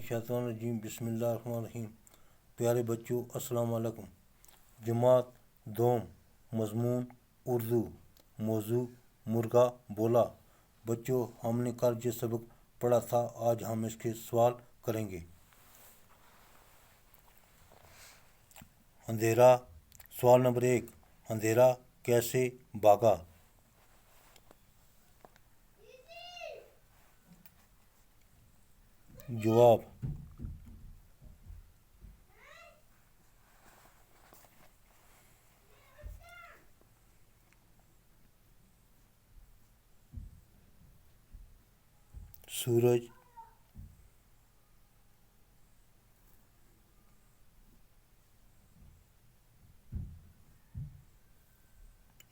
شیطان الرجیم بسم اللہ الرحمن الرحیم۔ پیارے بچوں السلام علیکم۔ جماعت دوم، مضمون اردو، موضوع مرغا بولا۔ بچوں ہم نے کل جو سبق پڑھا تھا آج ہم اس کے سوال کریں گے۔ اندھیرا، سوال نمبر 1، اندھیرا کیسے بھاگا؟ جواب، سورج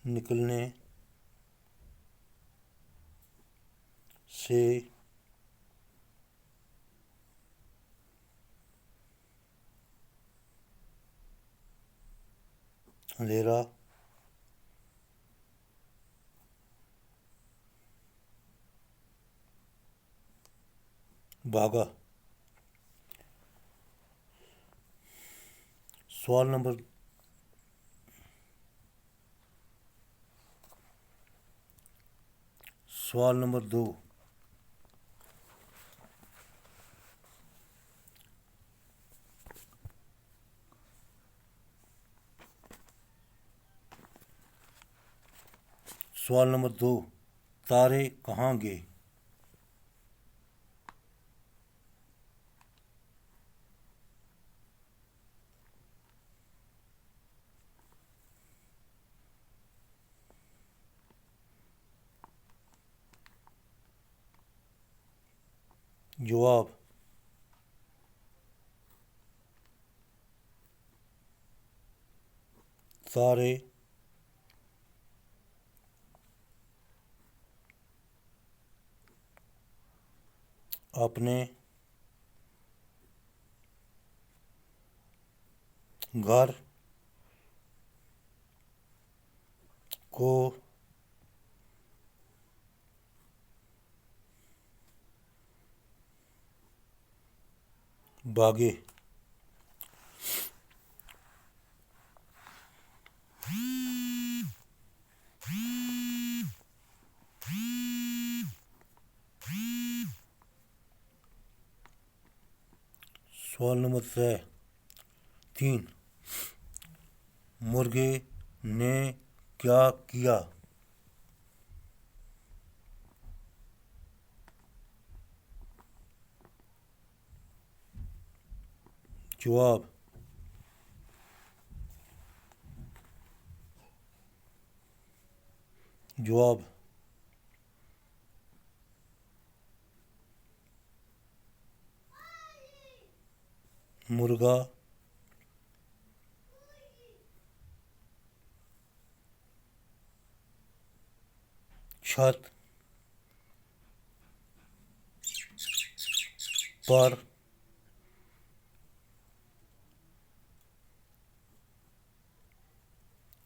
نکلنے سے اندھیرا بھاگا۔ سوال نمبر 2، تارے کہاں گئے؟ جواب، تارے اپنے گھر کو بھاگے۔ سوال نمبر 3، مرغے نے کیا کیا؟ جواب، مرغا چھت پر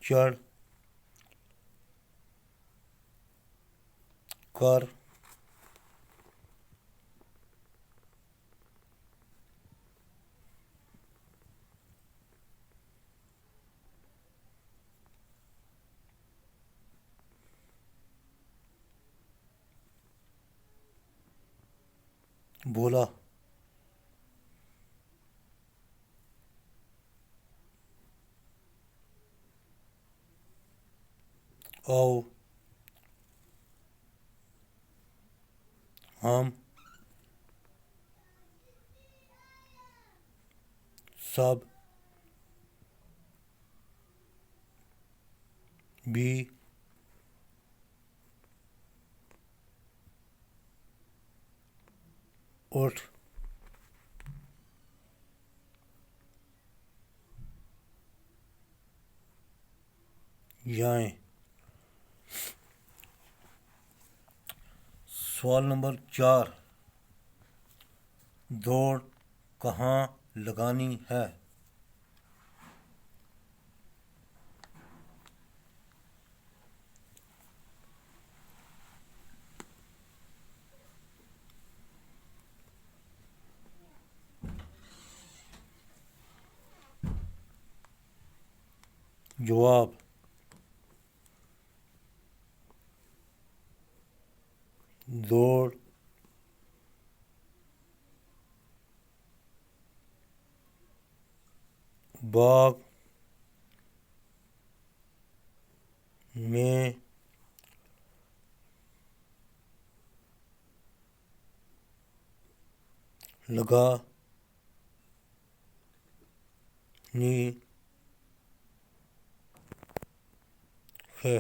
چڑھ کر بولا، آؤ ہم سب بھی اٹھ جائیں۔ سوال نمبر 4، دوڑ کہاں لگانی ہے؟ جواب دوڑ باغ میں لگانی ہے